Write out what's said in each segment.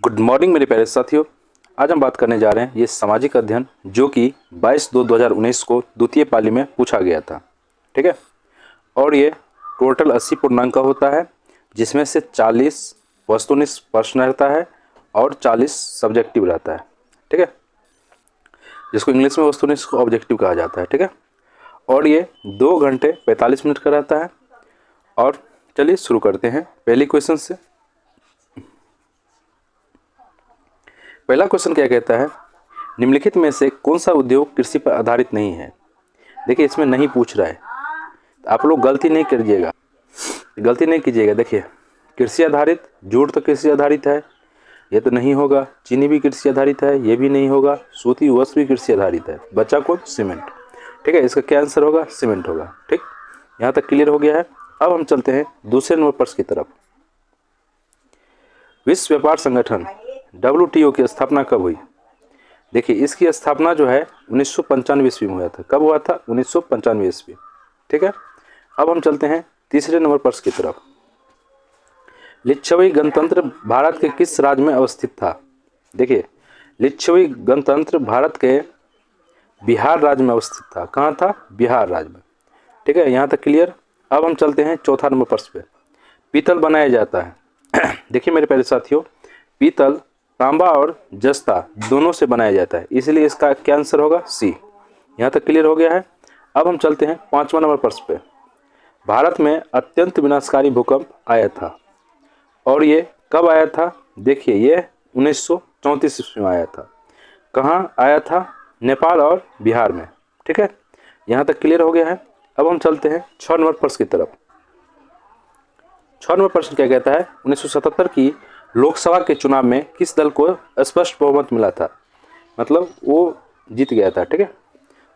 Good morning मेरे प्यारे साथियों। आज हम बात करने जा रहे हैं ये सामाजिक अध्ययन जो कि 22/2/2019 को द्वितीय पाली में पूछा गया था। ठीक है, और ये टोटल 80 पूर्णांक का होता है, जिसमें से 40 वस्तुनिष्ठ प्रश्न रहता है और 40 सब्जेक्टिव रहता है। ठीक है, जिसको इंग्लिश में वस्तुनिष्ठ ऑब्जेक्टिव कहा जाता है। ठीक है, और ये 2 घंटे 45 मिनट का रहता है। और चलिए शुरू करते हैं पहली क्वेश्चन से। पहला क्वेश्चन क्या कहता है, निम्नलिखित में से कौन सा उद्योग कृषि पर आधारित नहीं है। देखिए, इसमें नहीं पूछ रहा है, आप लोग गलती नहीं कीजिएगा। देखिए, कृषि आधारित, जूट तो कृषि आधारित है, ये तो नहीं होगा। चीनी भी कृषि आधारित है, ये भी नहीं होगा। सूती वस्त्र भी कृषि आधारित है। बचा कौन? सीमेंट। ठीक है, इसका क्या आंसर होगा? सीमेंट होगा। ठीक, यहाँ तक क्लियर हो गया है। अब हम चलते हैं दूसरे नंबर प्रश्न की तरफ। विश्व व्यापार संगठन WTO की स्थापना कब हुई? देखिए, इसकी स्थापना जो है 1995 ईस्वी में हुआ था। कब हुआ था? 1995 ईस्वी। ठीक है, अब हम चलते हैं तीसरे नंबर प्रश्न की तरफ। लिच्छवी गणतंत्र भारत के किस राज्य में अवस्थित था? देखिए, लिच्छवी गणतंत्र भारत के बिहार राज्य में अवस्थित था। कहाँ था? बिहार राज्य में। ठीक है, यहाँ तक क्लियर। अब हम चलते हैं चौथा नंबर प्रश्न पे। पीतल बनाया जाता है देखिए मेरे प्यारे साथियों, पीतल तांबा और जस्ता दोनों से बनाया जाता है, इसलिए इसका क्या आंसर होगा? सी। यहाँ तक क्लियर हो गया है। अब हम चलते हैं पांचवा नंबर प्रश्न पे। भारत में अत्यंत विनाशकारी भूकंप आया था, और ये कब आया था? देखिए, ये 1934 ईस्वी में आया था। कहाँ आया था? नेपाल और बिहार में। ठीक है, यहाँ तक क्लियर हो गया है। अब हम चलते हैं 6 नंबर प्रश्न की तरफ। 6 नंबर प्रश्न क्या कहता है, 1977 की लोकसभा के चुनाव में किस दल को स्पष्ट बहुमत मिला था? मतलब वो जीत गया था। ठीक है,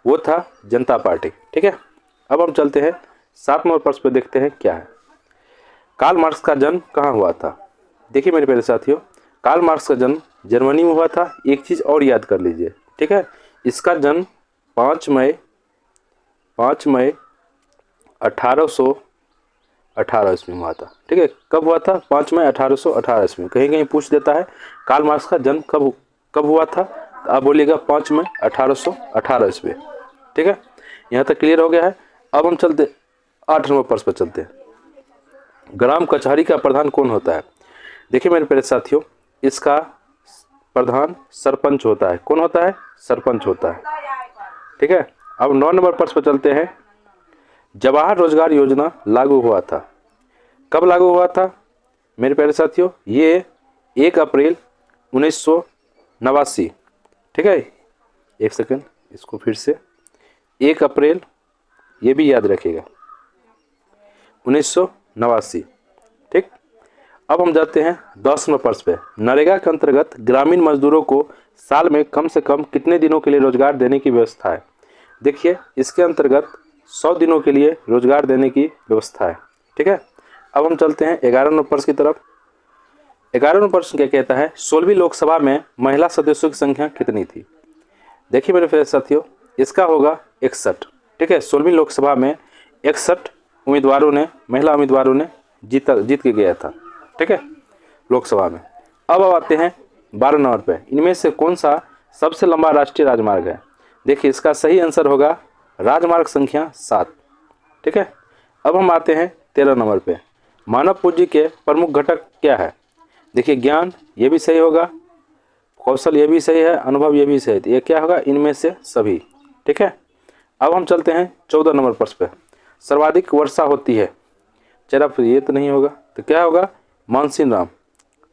वो था जनता पार्टी। ठीक है, अब हम चलते हैं 7 नंबर प्रश्न पे, देखते हैं क्या है। कार्ल मार्क्स का जन्म कहाँ हुआ था? देखिए मेरे प्यारे साथियों, कार्ल मार्क्स का जन्म जर्मनी में हुआ था। एक चीज़ और याद कर लीजिए। ठीक है, इसका जन्म 5 मई 1818 ईस्वी में हुआ था। ठीक है, कब हुआ था? 5 मई 1818 ईस्वी में। कहीं कहीं पूछ देता है कार्ल मार्क्स का जन्म कब हुआ था, तो आप बोलिएगा 5 मई 1818 ईस्वी। ठीक है, यहाँ तक क्लियर हो गया है। अब हम चलते 8 नंबर प्रश्न पर चलते हैं। ग्राम कचहरी का प्रधान कौन होता है? देखिए मेरे प्यारे साथियों, इसका प्रधान सरपंच होता है। कौन होता है? सरपंच होता है। ठीक है, अब 9 नंबर प्रश्न पर चलते हैं। जवाहर रोजगार योजना लागू हुआ था। कब लागू हुआ था मेरे प्यारे साथियों? ये 1 अप्रैल 1989। ठीक है, एक सेकंड, इसको फिर से 1 अप्रैल, ये भी याद रखिएगा, 1989। ठीक, अब हम जाते हैं 10 नंबर प्रश्न पे। नरेगा के अंतर्गत ग्रामीण मजदूरों को साल में कम से कम कितने दिनों के लिए रोजगार देने की व्यवस्था है? देखिए, इसके अंतर्गत 100 दिनों के लिए रोजगार देने की व्यवस्था है। ठीक है, अब हम चलते हैं 11 नंबर प्रश्न की तरफ। 11 नंबर प्रश्न क्या कहता है, 16वीं लोकसभा में महिला सदस्यों की संख्या कितनी थी? देखिए मेरे प्यारे साथियों, इसका होगा 61। ठीक है, 16वीं लोकसभा में 61 महिला उम्मीदवारों ने जीत के गया था। ठीक है, लोकसभा में। अब आते हैं 12 नंबर पे। इनमें से कौन सा सबसे लंबा राष्ट्रीय राजमार्ग है? देखिए, इसका सही आंसर होगा राजमार्ग संख्या 7। ठीक है, अब हम आते हैं 13 नंबर पे। मानव पूंजी के प्रमुख घटक क्या है? देखिए, ज्ञान, ये भी सही होगा। कौशल, ये भी सही है। अनुभव, ये भी सही है। ये क्या होगा? इनमें से सभी। ठीक है, अब हम चलते हैं 14 नंबर प्रश्न पे। सर्वाधिक वर्षा होती है, चलो ये तो नहीं होगा, तो क्या होगा? मानसीन राम।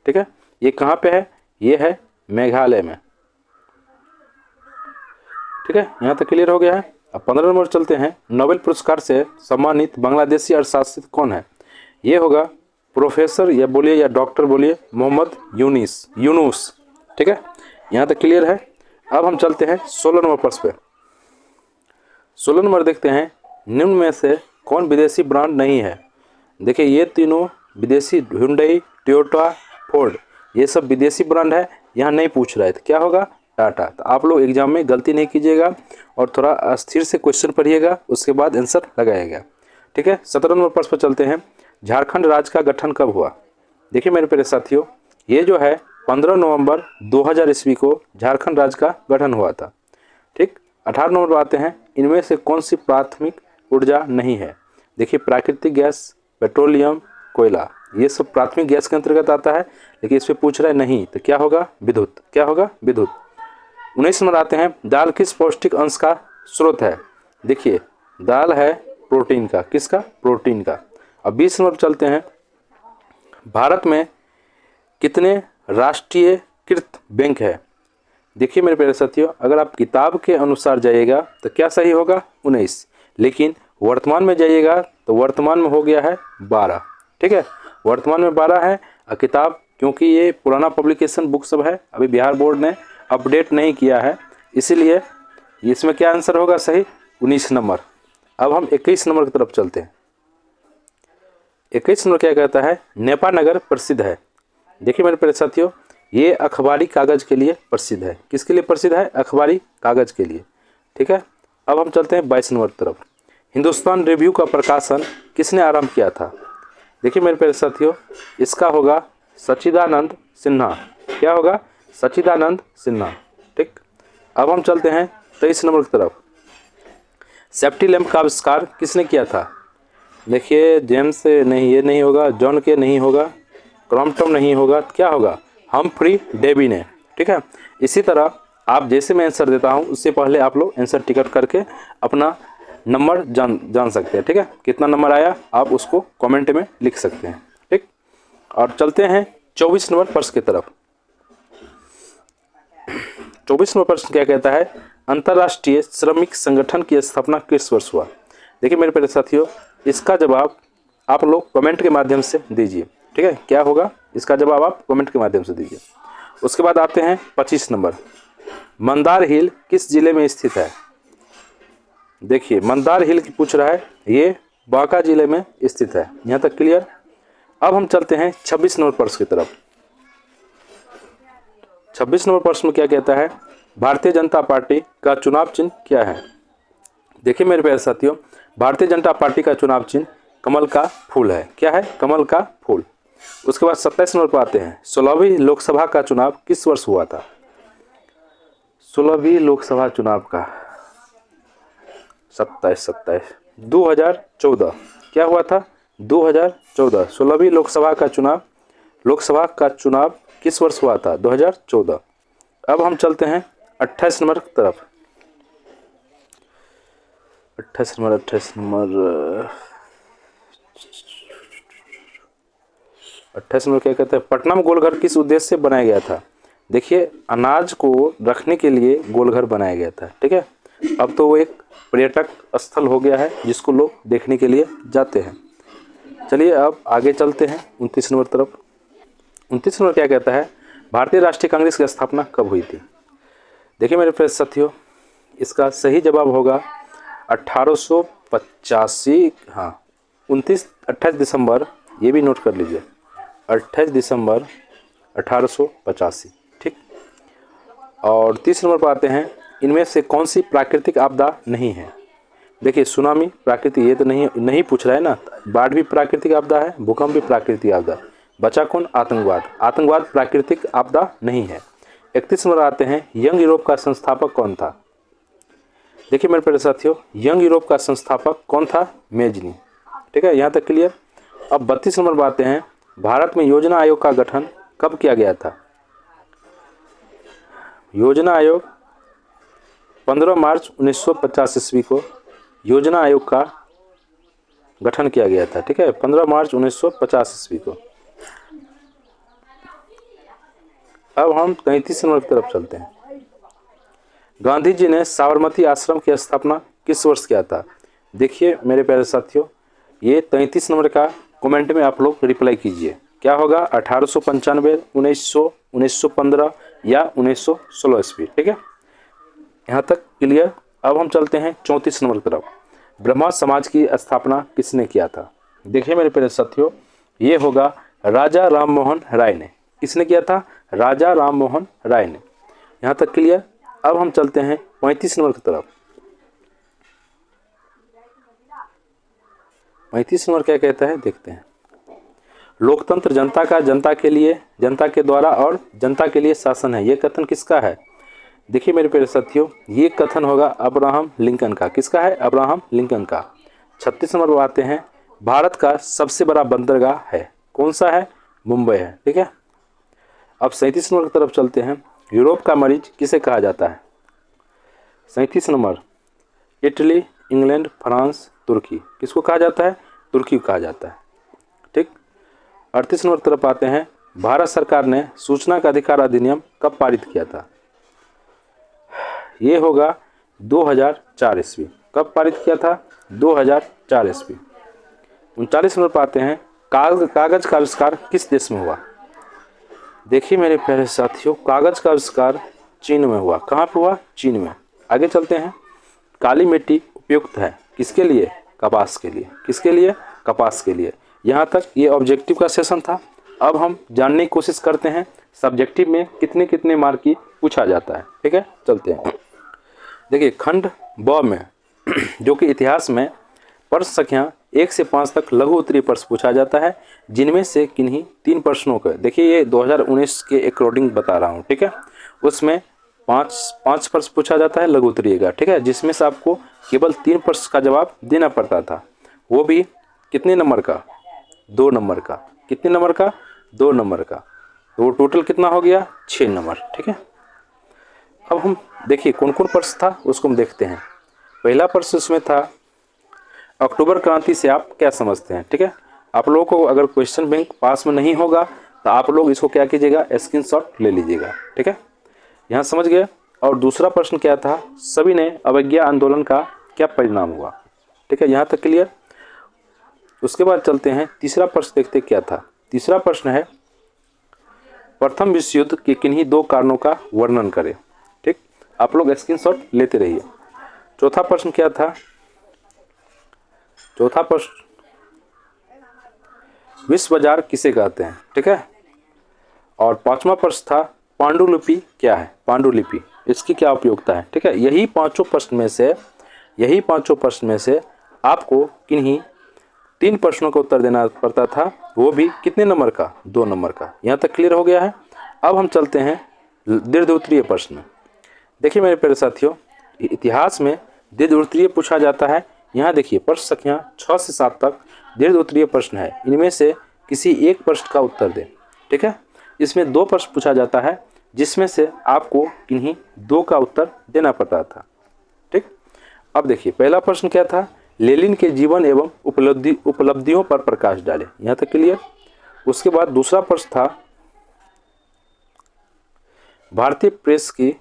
ठीक है, ये कहाँ पे है? ये है मेघालय में। ठीक है, यहाँ तक क्लियर हो गया है। अब 15 नंबर चलते हैं। नोबेल पुरस्कार से सम्मानित बांग्लादेशी अर्थशास्त्री कौन है? ये होगा प्रोफेसर, या बोलिए या डॉक्टर बोलिए, मोहम्मद यूनुस। ठीक है, यहाँ तक क्लियर है। अब हम चलते हैं 16 नंबर प्रश्न पे। 16 नंबर देखते हैं, निम्न में से कौन विदेशी ब्रांड नहीं है? देखिए, ये तीनों विदेशी, हुंडई, टोयोटा, फोर्ड, ये सब विदेशी ब्रांड है। यहाँ नहीं पूछ रहा है, तो क्या होगा? टाटा। तो आप लोग एग्जाम में गलती नहीं कीजिएगा और थोड़ा स्थिर से क्वेश्चन पढ़िएगा, उसके बाद आंसर लगाइएगा। ठीक है, 17 नंबर प्रश्न पर चलते हैं। झारखंड राज्य का गठन कब हुआ? देखिए मेरे प्यारे साथियों, ये जो है 15 नवंबर 2000 ईस्वी को झारखंड राज्य का गठन हुआ था। ठीक, 18 नंबर पर आते हैं, इनमें से कौन सी प्राथमिक ऊर्जा नहीं है। देखिए प्राकृतिक गैस, पेट्रोलियम, कोयला, ये सब प्राथमिक गैस के अंतर्गत आता है, लेकिन इस पे पूछ रहा है नहीं, तो क्या होगा, विद्युत। क्या होगा, विद्युत। 19 नंबर आते हैं, दाल किस पौष्टिक अंश का स्रोत है। देखिए दाल है प्रोटीन का, किसका, प्रोटीन का। अब 20 नंबर चलते हैं, भारत में कितने राष्ट्रीयकृत बैंक है। देखिए मेरे प्यारे साथियों, अगर आप किताब के अनुसार जाइएगा तो क्या सही होगा, 19, लेकिन वर्तमान में जाइएगा तो वर्तमान में हो गया है 12। ठीक है, वर्तमान में 12 है। और किताब, क्योंकि ये पुराना पब्लिकेशन बुक सब है, अभी बिहार बोर्ड ने अपडेट नहीं किया है, इसीलिए इसमें क्या आंसर होगा सही, 19 नंबर। अब हम 21 नंबर की तरफ चलते हैं। 21 नंबर क्या कहता है, नेपा नगर प्रसिद्ध है। देखिए मेरे प्यारे साथियों, ये अखबारी कागज के लिए प्रसिद्ध है। किसके लिए प्रसिद्ध है, अखबारी कागज के लिए। ठीक है, अब हम चलते हैं 22 नंबर की तरफ। हिंदुस्तान रिव्यू का प्रकाशन किसने आरंभ किया था। देखिए मेरे प्यारे साथियों, इसका होगा सच्चिदानंद सिन्हा। क्या होगा, सच्चिदानंद सिन्हा। ठीक, अब हम चलते हैं 23 नंबर की तरफ। सेफ्टी लैंप का आविष्कार किसने किया था। देखिए जेम्स नहीं, ये नहीं होगा, जॉन के नहीं होगा, क्रॉम्पटन नहीं होगा, क्या होगा, हम्फ्री डेवी ने। ठीक है, इसी तरह आप जैसे मैं आंसर देता हूँ उससे पहले आप लोग आंसर टिकट करके अपना नंबर जान सकते हैं। ठीक है, कितना नंबर आया आप उसको कमेंट में लिख सकते हैं। ठीक, और चलते हैं 24 नंबर प्रश्न की तरफ। 24 नंबर प्रश्न क्या कहता है, अंतर्राष्ट्रीय श्रमिक संगठन की स्थापना किस वर्ष हुआ। देखिए मेरे प्यारे साथियों, इसका जवाब आप लोग कमेंट के माध्यम से दीजिए। ठीक है, क्या होगा, इसका जवाब आप कमेंट के माध्यम से दीजिए। उसके बाद आते हैं 25 नंबर, मंदार हिल किस जिले में स्थित है। देखिए मंदार हिल की पूछ रहा है, ये बांका जिले में स्थित है। यहाँ तक क्लियर। अब हम चलते हैं 26 नंबर प्रश्न की तरफ। 26 नंबर प्रश्न में क्या कहता है, भारतीय जनता पार्टी का चुनाव चिन्ह क्या है। देखिए मेरे प्यारे साथियों, भारतीय जनता पार्टी का चुनाव चिन्ह कमल का फूल है। क्या है, कमल का फूल। उसके बाद 27 नंबर पर आते हैं, 16वीं लोकसभा का चुनाव किस वर्ष हुआ था। 16वीं लोकसभा चुनाव का 27 2014। क्या हुआ था, 2014। 16वीं लोकसभा का चुनाव किस वर्ष हुआ था, 2014। अब हम चलते हैं 28 नंबर की तरफ। 28 नंबर क्या कहते हैं, पटना में गोलघर किस उद्देश्य से बनाया गया था। देखिए अनाज को रखने के लिए गोलघर बनाया गया था। ठीक है, अब तो वो एक पर्यटक स्थल हो गया है जिसको लोग देखने के लिए जाते हैं। चलिए अब आगे चलते हैं 29 नंबर तरफ। 29 नंबर क्या कहता है, भारतीय राष्ट्रीय कांग्रेस की स्थापना कब हुई थी। देखिए मेरे प्यारे साथियों, इसका सही जवाब होगा 1885। हाँ 28 दिसंबर, ये भी नोट कर लीजिए, 28 दिसंबर 1885। ठीक, और 30 नंबर पर आते हैं, इनमें से कौन सी प्राकृतिक आपदा नहीं है। देखिए सुनामी प्राकृतिक, ये तो नहीं पूछ रहा है ना, बाढ़ भी प्राकृतिक आपदा है, भूकंप भी प्राकृतिक आपदा। बचा कौन, आतंकवाद प्राकृतिक आपदा नहीं है। 31 नंबर आते हैं, यंग यूरोप का संस्थापक कौन था। देखिए मेरे प्यारे साथियों, यंग यूरोप का संस्थापक कौन था, मेजनी। ठीक है, यहाँ तक क्लियर। अब 32 नंबर पर आते हैं, भारत में योजना आयोग का गठन कब किया गया था। योजना आयोग 15 मार्च 1950 ईस्वी को योजना आयोग का गठन किया गया था। ठीक है, 15 मार्च 1950 ईस्वी को। अब हम 33 नंबर की तरफ चलते हैं। गांधी जी ने साबरमती आश्रम की स्थापना किस वर्ष किया था। देखिए मेरे प्यारे साथियों, ये 33 नंबर का कमेंट में आप लोग रिप्लाई कीजिए। क्या होगा, 1895, 1900, 1915 या 1916 ईस्वी। ठीक है, यहाँ तक क्लियर। अब हम चलते हैं 34 नंबर की तरफ। ब्रह्मा समाज की स्थापना किसने किया था। देखिए मेरे प्यारे साथियों, ये होगा राजा राम मोहन राय ने। किसने किया था, राजा राम मोहन राय ने। यहाँ तक क्लियर। अब हम चलते हैं 35 नंबर की तरफ। 35 नंबर क्या कहता है, देखते हैं। लोकतंत्र जनता का, जनता के लिए, जनता के द्वारा और जनता के लिए शासन है, ये कथन किसका है? देखिए मेरे प्यारे साथियों, ये कथन होगा अब्राहम लिंकन का। किसका है? अब्राहम लिंकन का। 36 नंबर पर आते हैं, भारत का सबसे बड़ा बंदरगाह है, कौन सा है? मुंबई है। ठीक है, अब 37 नंबर की तरफ चलते हैं, यूरोप का मरीज किसे कहा जाता है? 37 नंबर, इटली, इंग्लैंड, फ्रांस, तुर्की, किसको कहा जाता है? तुर्की को कहा जाता है। ठीक, 38 नंबर की तरफ आते हैं, भारत सरकार ने सूचना का अधिकार अधिनियम कब पारित किया था? ये होगा 2004 ईस्वी। कब पारित किया था? 2004 ईस्वी। 39 नंबर पर आते हैं, कागज का आविष्कार किस देश में हुआ? देखिए मेरे प्यारे साथियों, कागज का आविष्कार चीन में हुआ। कहाँ पे हुआ? चीन में। आगे चलते हैं, काली मिट्टी उपयुक्त है किसके लिए? कपास के लिए। किसके लिए? कपास के लिए। यहाँ तक ये ऑब्जेक्टिव का सेशन था। अब हम जानने की कोशिश करते हैं सब्जेक्टिव में कितने कितने मार्क की पूछा जाता है। ठीक है, चलते हैं। देखिए खंड ब में जो कि इतिहास में प्रश्न संख्या 1 से 5 तक लघु उत्तरीय प्रश्न पूछा जाता है, जिनमें से किन्हीं 3 प्रश्नों का, देखिए ये 2019 के अकॉर्डिंग बता रहा हूँ। ठीक है, उसमें 5 प्रश्न पूछा जाता है लघु उत्तरीय का। ठीक है, जिसमें से आपको केवल 3 प्रश्न का जवाब देना पड़ता था, वो भी कितने नंबर का? 2 नंबर का। कितने नंबर का? 2 नंबर का। तो टोटल कितना हो गया? 6 नंबर। ठीक है, अब हम देखिए कौन कौन प्रश्न था उसको हम देखते हैं। पहला प्रश्न इसमें था, अक्टूबर क्रांति से आप क्या समझते हैं? ठीक है, आप लोगों को अगर क्वेश्चन बैंक पास में नहीं होगा तो आप लोग इसको क्या कीजिएगा? स्क्रीनशॉट ले लीजिएगा। ठीक है, यहाँ समझ गए। और दूसरा प्रश्न क्या था? सभी ने अवज्ञा आंदोलन का क्या परिणाम हुआ? ठीक है, यहाँ तक क्लियर। उसके बाद चलते हैं, तीसरा प्रश्न देखते क्या था। तीसरा प्रश्न है, प्रथम विश्व युद्ध के किन्हीं 2 कारणों का वर्णन करें। ठीक, आप लोग स्क्रीनशॉट लेते रहिए। चौथा प्रश्न क्या था? चौथा प्रश्न, विश्व बाजार किसे कहते हैं? ठीक है, और 5वां प्रश्न था, पांडुलिपि क्या है? पांडुलिपि, इसकी क्या उपयोगिता है? ठीक है, यही पांचों प्रश्न में से आपको किन्हीं 3 प्रश्नों का उत्तर देना पड़ता था, वो भी कितने नंबर का? 2 नंबर का। यहाँ तक क्लियर हो गया है। अब हम चलते हैं दीर्घ उत्तरीय प्रश्न। देखिए मेरे प्यारे साथियों, इतिहास में दीर्घ उत्तरीय पूछा जाता है। यहाँ देखिए प्रश्न संख्या 6 से 7 तक दीर्घ उत्तरीय प्रश्न है, इनमें से किसी एक प्रश्न का उत्तर दें। ठीक है, इसमें 2 प्रश्न पूछा जाता है, जिसमें से आपको किन्हीं 2 का उत्तर देना पड़ता था। ठीक, अब देखिए पहला प्रश्न क्या था? लेनिन के जीवन एवं उपलब्धियों पर प्रकाश डालें। यहाँ तक क्लियर। उसके बाद दूसरा प्रश्न था, भारतीय प्रेस की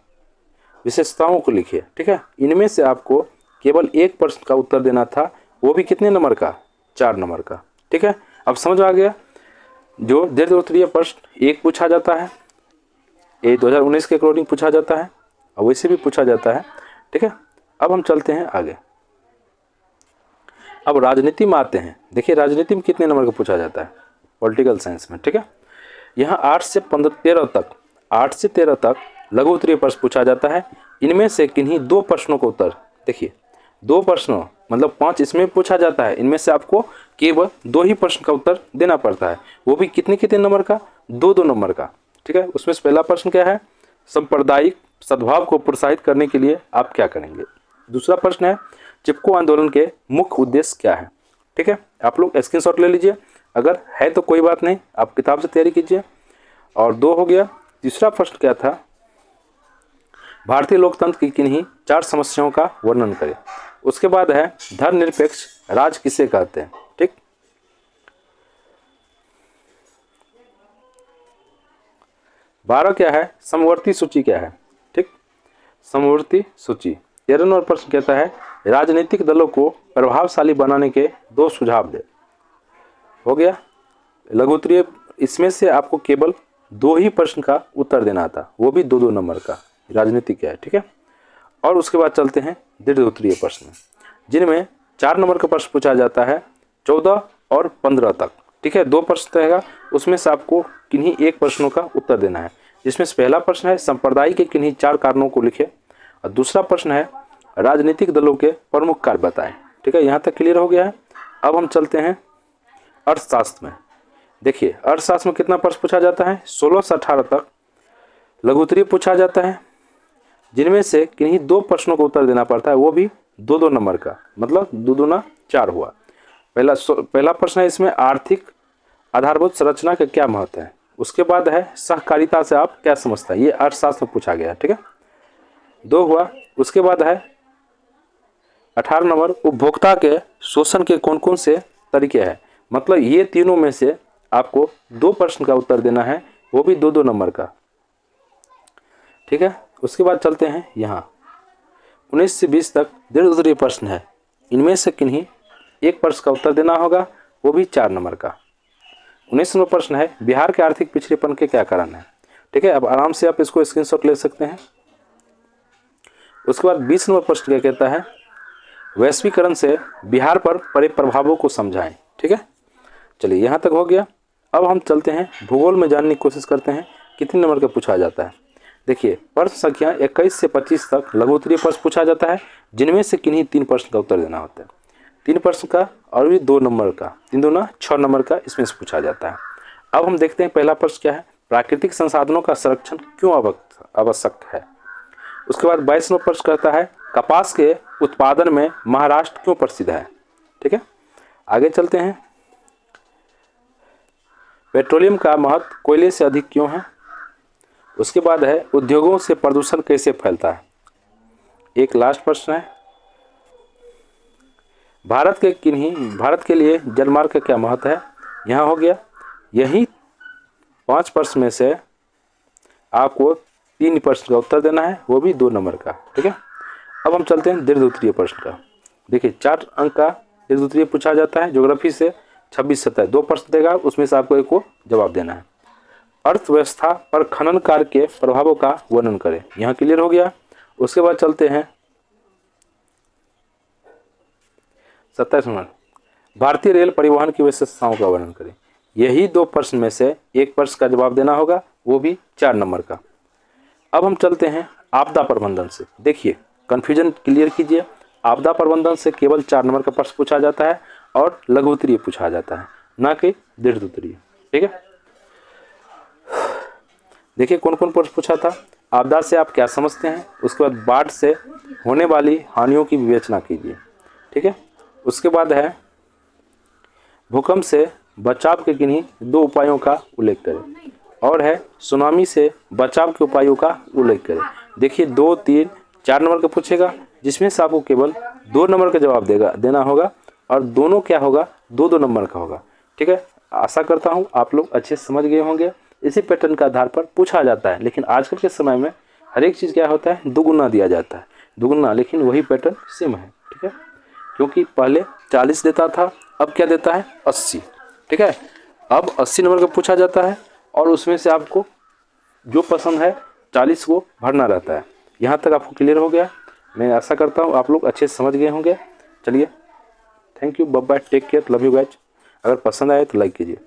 विशेषताओं को लिखिए। ठीक है, इनमें से आपको केवल एक प्रश्न का उत्तर देना था, वो भी कितने नंबर का? 4 नंबर का। ठीक है, अब समझ आ गया। जो दीर्घ उत्तरीय प्रश्न एक पूछा जाता है, ये 2019 के अकॉर्डिंग पूछा जाता है और वैसे भी पूछा जाता है। ठीक है, अब हम चलते हैं आगे। अब राजनीति में आते हैं। देखिए राजनीति में कितने नंबर का पूछा जाता है? पॉलिटिकल साइंस में। ठीक है, यहाँ 8 से 13 तक लघु उत्तरीय प्रश्न पूछा जाता है। इनमें से किन्हीं 2 प्रश्नों का उत्तर, देखिए 2 प्रश्नों मतलब 5 इसमें पूछा जाता है, इनमें से आपको केवल 2 ही प्रश्न का उत्तर देना पड़ता है, वो भी कितने कितने नंबर का? 2-2 नंबर का। ठीक है, उसमें से पहला प्रश्न क्या है? सांप्रदायिक सद्भाव को प्रोत्साहित करने के लिए आप क्या करेंगे? दूसरा प्रश्न है, चिपको आंदोलन के मुख्य उद्देश्य क्या है? ठीक है, आप लोग स्क्रीनशॉट ले लीजिए, अगर है तो कोई बात नहीं, आप किताब से तैयारी कीजिए। और 2 हो गया। तीसरा प्रश्न क्या था? भारतीय लोकतंत्र की किन्हीं 4 समस्याओं का वर्णन करें। उसके बाद है, धर्मनिरपेक्ष राज किसे कहते हैं? ठीक, 12 क्या है? समवर्ती सूची क्या है? ठीक, समवर्ती सूची। 13 नंबर प्रश्न कहता है, राजनीतिक दलों को प्रभावशाली बनाने के 2 सुझाव दे। हो गया लघु उत्तरीय। इसमें से आपको केवल 2 ही प्रश्न का उत्तर देना था, वो भी 2-2 नंबर का। राजनीति क्या है? ठीक है, और उसके बाद चलते हैं दीर्घ उत्तरीय प्रश्न, जिनमें 4 नंबर का प्रश्न पूछा जाता है 14 और 15 तक। ठीक है, 2 प्रश्न रहेगा, उसमें से आपको किन्हीं एक प्रश्नों का उत्तर देना है, जिसमें से पहला प्रश्न है, संप्रदाय के किन्हीं 4 कारणों को लिखे, और दूसरा प्रश्न है, राजनीतिक दलों के प्रमुख कार्य बताएं। ठीक है, यहाँ तक क्लियर हो गया है। अब हम चलते हैं अर्थशास्त्र में। देखिए अर्थशास्त्र में कितना प्रश्न पूछा जाता है, 16 से 18 तक लघु उत्तरीय पूछा जाता है, जिनमें से किन्हीं 2 प्रश्नों का उत्तर देना पड़ता है, वो भी 2-2 नंबर का, मतलब 2 दूना 4 हुआ। पहला प्रश्न है इसमें आर्थिक आधारभूत संरचना का क्या महत्व है। उसके बाद है सहकारिता से आप क्या समझते हैं, ये अर्थशास्त्र में पूछा गया है, ठीक है, 2 हुआ। उसके बाद है 18 नंबर उपभोक्ता के शोषण के कौन कौन से तरीके हैं, मतलब ये तीनों में से आपको 2 प्रश्न का उत्तर देना है, वो भी 2-2 नंबर का, ठीक है। उसके बाद चलते हैं यहाँ 19 से 20 तक दीर्घ उत्तरीय प्रश्न है, इनमें से किन्हीं एक प्रश्न का उत्तर देना होगा, वो भी 4 नंबर का। 19 नंबर प्रश्न है बिहार के आर्थिक पिछड़ेपन के क्या कारण है, ठीक है। अब आराम से आप इसको स्क्रीनशॉट ले सकते हैं। उसके बाद 20 नंबर प्रश्न क्या कहता है, वैश्वीकरण से बिहार पर पड़े प्रभावों को समझाएं, ठीक है। चलिए यहाँ तक हो गया। अब हम चलते हैं भूगोल में जानने की कोशिश करते हैं कितने नंबर का पूछा जाता है। देखिए प्रश्न संख्या 21 से 25 तक लघु उत्तरीय प्रश्न पूछा जाता है, जिनमें से किन्हीं 3 प्रश्न का उत्तर देना होता है। 3 प्रश्न का और भी 2 नंबर का, 3 दूना 6 नंबर का इसमें से पूछा जाता है। अब हम देखते हैं पहला प्रश्न क्या है, प्राकृतिक संसाधनों का संरक्षण क्यों आवश्यक है। उसके बाद 22 नंबर प्रश्न कहता है कपास के उत्पादन में महाराष्ट्र क्यों प्रसिद्ध है, ठीक है। आगे चलते हैं, पेट्रोलियम का महत्व कोयले से अधिक क्यों है। उसके बाद है उद्योगों से प्रदूषण कैसे फैलता है। एक लास्ट प्रश्न है, भारत के लिए जलमार्ग का क्या महत्व है। यहाँ हो गया। यही 5 प्रश्न में से आपको 3 प्रश्न का उत्तर देना है, वो भी 2 नंबर का, ठीक है। अब हम चलते हैं दीर्घ उत्तरीय प्रश्न का। देखिए 4 अंक का दीर्घ उत्तरीय पूछा जाता है, ज्योग्राफी से 26-27 2 प्रश्न देगा, उसमें से आपको एक को जवाब देना है। अर्थव्यवस्था पर खनन कार्य के प्रभावों का वर्णन करें, यहाँ क्लियर हो गया। उसके बाद चलते हैं 27 नंबर, भारतीय रेल परिवहन की विशेषताओं का वर्णन करें। यही 2 प्रश्न में से एक प्रश्न का जवाब देना होगा, वो भी 4 नंबर का। अब हम चलते हैं आपदा प्रबंधन से। देखिए कन्फ्यूजन क्लियर कीजिए, आपदा प्रबंधन से केवल 4 नंबर का प्रश्न पूछा जाता है और लघु उत्तरीय पूछा जाता है, ना कि दीर्घ उत्तरीय, ठीक है। देखिए कौन कौन प्रश्न पूछा था, आपदा से आप क्या समझते हैं। उसके बाद बाढ़ से होने वाली हानियों की विवेचना कीजिए, ठीक है। उसके बाद है भूकंप से बचाव के किन्हीं 2 उपायों का उल्लेख करें, और है सुनामी से बचाव के उपायों का उल्लेख करें। देखिए 2, 3, 4 नंबर का पूछेगा, जिसमें से आपको केवल 2 नंबर का जवाब देना होगा, और दोनों क्या होगा, 2-2 नंबर का होगा, ठीक है। आशा करता हूँ आप लोग अच्छे समझ गए होंगे। इसी पैटर्न के आधार पर पूछा जाता है, लेकिन आजकल के समय में हर एक चीज़ क्या होता है, दुगुना दिया जाता है, दुगुना, लेकिन वही पैटर्न सेम है, ठीक है। क्योंकि पहले 40 देता था, अब क्या देता है 80, ठीक है। अब 80 नंबर का पूछा जाता है, और उसमें से आपको जो पसंद है 40 को भरना रहता है। यहाँ तक आपको क्लियर हो गया। मैं आशा करता हूँ आप लोग अच्छे से समझ गए होंगे। चलिए thank you, bye bye, take care, love you guys. अगर पसंद आए तो लाइक कीजिए।